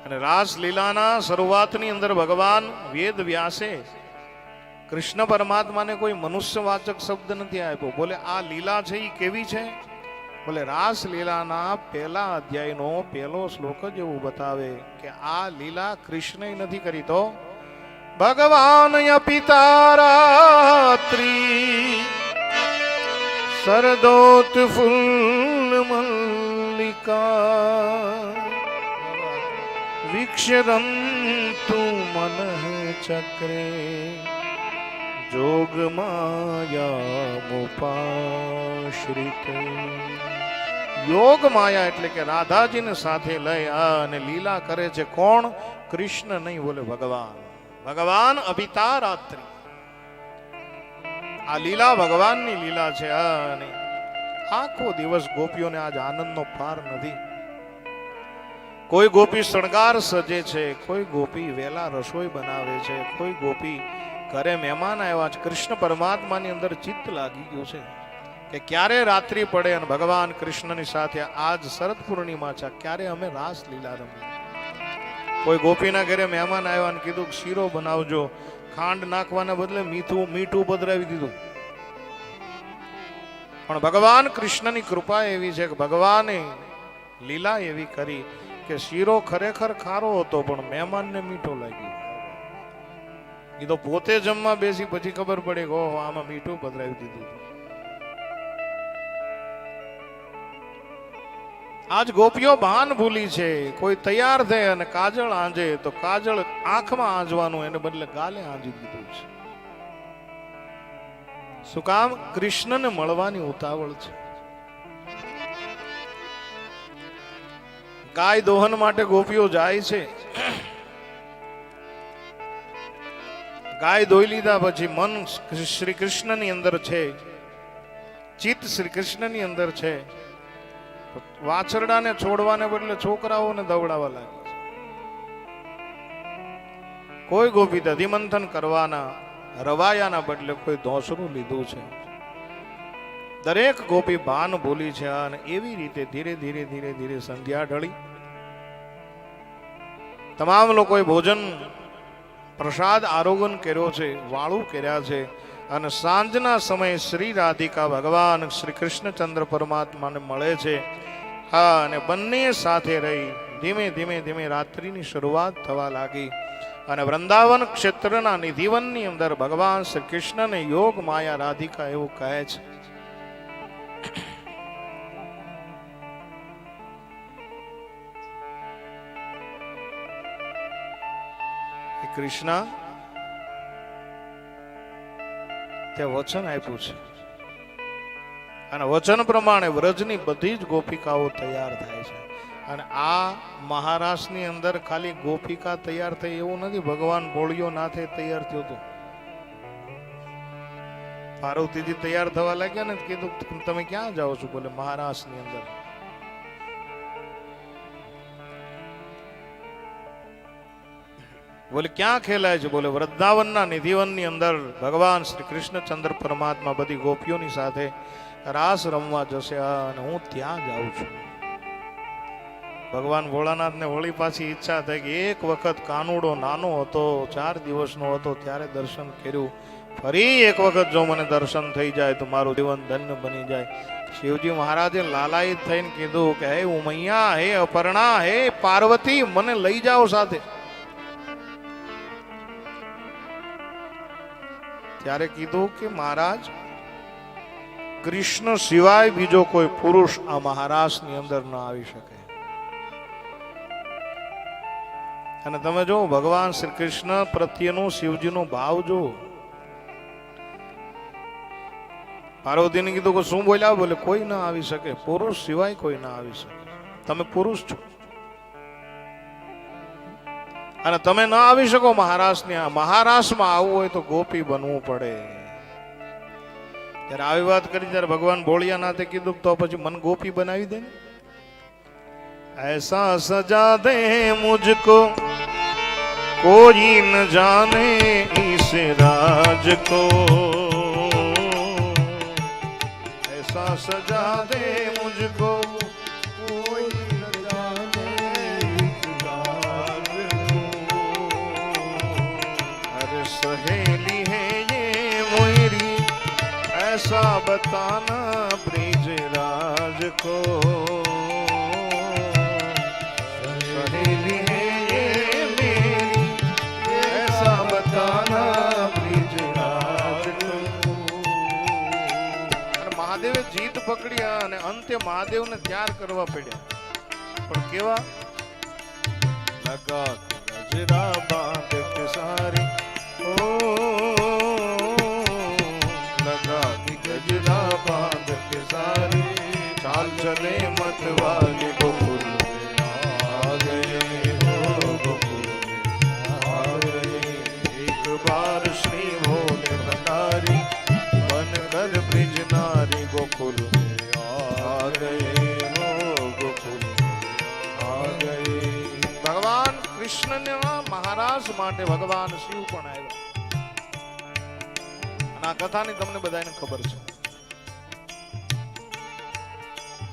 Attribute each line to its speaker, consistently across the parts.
Speaker 1: અને રાસલીલાના શરૂઆતની અંદર ભગવાન વેદ વ્યાસે કૃષ્ણ પરમાત્માને કોઈ મનુષ્યવાચક શબ્દ નથી આપ્યો. બોલે આ લીલા છે એ કેવી છે? બોલે રાસલીલાના પહેલા અધ્યાયનો પહેલો શ્લોક જ એવું બતાવે કે આ લીલા કૃષ્ણએ નથી કરી, તો ભગવાન પિતારાત્રી સરદોત ફૂલ મલ્લિકા વીક્ષરંતુ મન ચક્રે જોગ માયા મુપાશ્રિત. યોગ માયા એટલે કે રાધાજીને સાથે લઈ અને લીલા કરે છે. કોણ? કૃષ્ણ નહીં, બોલે ભગવાન. ભગવાન અભિતારાત્રી. આ લીલા ભગવાનની લીલા છે. અને આખો દિવસ ગોપીઓને આજ આનંદનો પાર નથી. કોઈ ગોપી શણગાર સજે છે, કોઈ ગોપી વેલા રસોઈ બનાવે છે, કોઈ ગોપી ઘરે મહેમાન આવ્યા છે. કૃષ્ણ પરમાત્માની અંદર ચિત્ત લાગી ગયું છે કે ક્યારે રાત્રિ પડે અને ભગવાન કૃષ્ણની સાથે આજ શરદ પૂર્ણિમા છે, ક્યારે અમે રાસ લીલા રમીએ. કોઈ ગોપીના ઘરે મહેમાન આવ્યા અને કીધું શીરો બનાવજો, ખાંડ નાખવાના બદલે મીઠું પધરાવી દીધું. પણ ભગવાન કૃષ્ણની કૃપા એવી છે કે ભગવાને લીલા એવી કરી કે શીરો ખરેખર ખારો હતો પણ મહેમાનને મીઠો લાગ્યો. એ તો પોતે જમવા બેસી પછી ખબર પડે કે ઓહો આમાં મીઠું પધરાવી દીધું. આજ ગોપીઓ ભાન ભૂલી છે. કોઈ તૈયાર થાય અને કાજળ આંજે તો કાજળ આંખમાં આંજવાનું એને બદલે ગાલે આંજી દીધું છે. શું કામ? કૃષ્ણને મળવાની ઉતાવળ છે. ગાય દોહન માટે ગોપીઓ જાય છે. ગાય દોઈ લીધા પછી મન શ્રી કૃષ્ણની અંદર છે, ચિત્ત શ્રી કૃષ્ણની અંદર છે. વાછરડાને છોડવાને બદલે છોકરાઓને દવડાવવા લાગે છે. કોઈ ગોપી દધિમંથન કરવાના રવાયાના બદલે કોઈ ધોસરું લીધું છે. દરેક ગોપી ભાન ભૂલી છે. અને એવી રીતે ધીરે ધીરે ધીરે ધીરે સંધ્યા ઢળી. તમામ લોકોએ ભોજન પ્રસાદ આરોગન કર્યો છે, વાળું કર્યા છે. અને સાંજના સમયે શ્રી રાધિકા ભગવાન શ્રી કૃષ્ણચંદ્ર પરમાત્માને મળે છે. હા, અને બંને સાથે રહી ધીમે ધીમે ધીમે રાત્રિની શરૂઆત થવા લાગી. અને વૃંદાવન ક્ષેત્રના નિધિવનની અંદર ભગવાન શ્રી કૃષ્ણને યોગ માયા રાધિકા એવું કહે છે. કૃષ્ણ તે વચન આપ્યું છે અને વચન પ્રમાણે વ્રજની બધી જ ગોપિકાઓ તૈયાર થાય છે. અને આ મહારાષ્ટ્રની અંદર ખાલી ગોપિકા તૈયાર થઈ એવું નથી, ભગવાન ભોળિયો નાથે તૈયાર થયો હતો. પાર્વતીજી તૈયાર થવા લાગ્યા ને કીધું તમે ક્યાં જાઓ છો? બોલે મહારાષ્ટ્રની અંદર. બોલે ક્યાં ખેલાય છે? બોલે વૃંદાવનના નિધિવનની અંદર ભગવાન શ્રી કૃષ્ણચંદ્ર પરમાત્મા બધી ગોપીઓની સાથે રાસ રમવા જશે અને હું ત્યાં જાઉં છું. ભગવાન ભોળાનાથને વળી પાછી ઈચ્છા થઈ કે એક વખત કાનુડો નાનો હતો, 4 દિવસનો હતો, ત્યારે દર્શન કર્યું. ફરી એક વખત જો મને દર્શન થઈ જાય તો મારું જીવન ધન્ય બની જાય. શિવજી મહારાજે લાલાયિત થઈને કીધું કે હે ઉમૈયા, હે અપર્ણા, હે પાર્વતી, મને લઈ જાઓ સાથે. ત્યારે કીધું કે મહારાજ, કૃષ્ણ સિવાય બીજો કોઈ પુરુષ આ મહારાષ્ટ્રની અંદર ન આવી શકે. અને તમે જો ભગવાન શ્રી કૃષ્ણ પ્રત્યેનો શિવજીનો ભાવ જો. પાર્વતીને કીધું કે શું બોલ્યા? બોલે કોઈ ના આવી શકે, પુરુષ સિવાય કોઈ ના આવી શકે. તમે પુરુષ છો અને તમે ના આવી શકો મહારાષ્ટ્રની. મહારાષ્ટ્રમાં આવવું હોય તો ગોપી બનવું પડે. ત્યારે આવી વાત કરી ત્યારે ભગવાન ભોળિયાનાથે કીધું તો પછી મન ગોપી બનાવી દે ને. ऐसा सजा दे मुझको कोई न जाने इस राज को, ऐसा सजा दे मुझको कोई न जाने इस राज सहेली है ये मोरी ऐसा बताना ब्रिज राज को सहेली है ये मेरी ऐसा बताना ब्रिज राज को મહાદેવે જીત પકડ્યા અને અંતે મહાદેવને ત્યાર કરવા પડ્યા પણ કેવા લગા ગજરા બાંધ કે સારી ઓ લગા ગજરા બાંધ કે સારી ચાલ ચલે મત વાલી ગોકુલ આ ગયે હો ગોકુલ આ ગયે એક બાર શ્રી ભોલે ભંડારી बन कर ब्रिज नारी गोकुल आ गए हो गोकुल आ गए भगवान कृष्ण ने महाराज માટે ભગવાન શિવ પણ આવ્યા અને આ કથાની તમને બધાને ખબર છે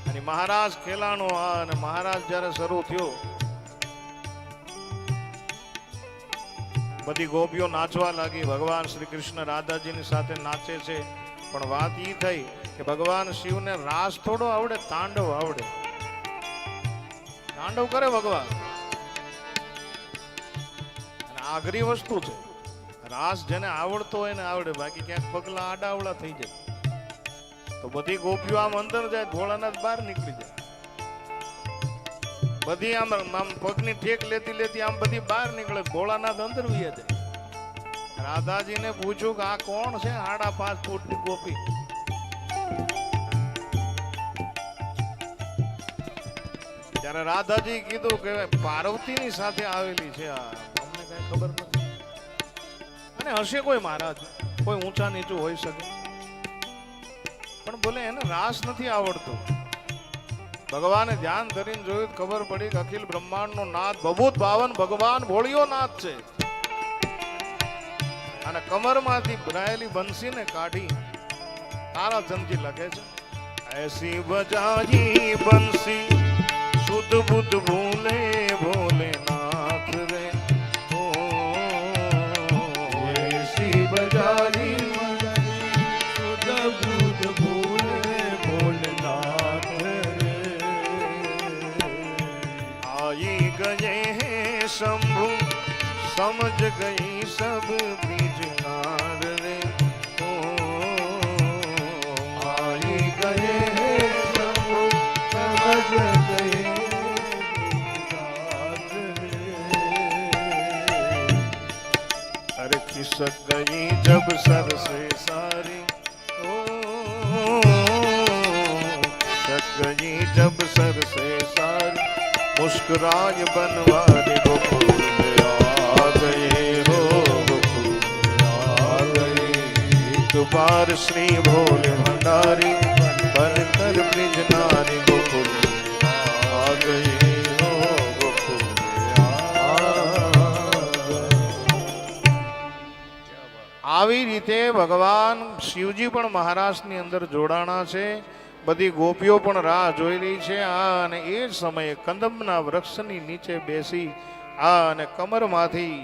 Speaker 1: અને મહારાજ ખેલાણો અને મહારાજ જ્યારે શરૂ થયો બધી ગોપીઓ નાચવા લાગી ભગવાન શ્રી કૃષ્ણ રાધાજીની સાથે નાચે છે પણ વાત ઈ થઈ કે ભગવાન શિવને રાસ થોડો આવડે તાંડવ આવડે તાંડવ કરે ભગવાન અને આઘરી વસ્તુ છે રાસ જેને આવડતો હોય ને આવડે બાકી ક્યાંક પગલા આડાવડા થઈ જાય તો બધી ગોપીઓ આમ અંદર જાય ભોળાનાથ બહાર નીકળી જાય બધી આમ પગની ઠેક લેતી લેતી આમ બધી બહાર નીકળે ભોળાનાથ અંદર વયા જાય રાધાજીને પૂછ્યું કે આ કોણ છે 5.5 ફૂટની ગોપી ત્યારે રાધાજી કીધું કે પાર્વતીની સાથે આવેલી છે આ અમને કઈ ખબર નથી અને હશે કોઈ મહારાજ કોઈ ઊંચા નીચું હોઈ શકે પણ બોલે એને રાસ નથી આવડતો ભગવાને ધ્યાન ધરીને જોયું ખબર પડી કે અખિલ બ્રહ્માંડ નો નાથ ભભૂત ભાવન ભગવાન ભોળિયો નાથ છે અને કમરમાંથી ભરાયેલી બંસીને કાઢી તારાચંદજી લખે છે ऐसी बजाई बंसी शुद्ध बुद्ध भूले भोलेनाथ रे ओ ऐसी बजाई शुद्ध बुद्ध भूले भोलेनाथ रे आई गए हैं शंभु समझ गई सब बीजनार रे ओ आई गए हैं शंभु समझ गए अरे खिसक गई जब सर से सारी ओ खिसक गई जब सर से सारी मुस्कुराए बनवारी गोकुल में आ गए हो गोकुल में आ गए एक बार श्री भोले भंडारी बनकर ब्रिज नारी गोकुल में आ गए हो गोकुल में आ गए। આવી રીતે ભગવાન શિવજી પણ મહારાષ્ટ્રની અંદર જોડાણા છે બધી ગોપીઓ પણ રાહ જોઈ રહી છે અને એ જ સમયે કંદમના વૃક્ષની નીચે બેસી અને કમરમાંથી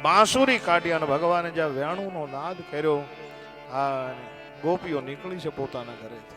Speaker 1: બાંસુરી કાઢી અને ભગવાને જ્યાં વેણુનો નાદ કર્યો અને ગોપીઓ નીકળી છે પોતાના ઘરેથી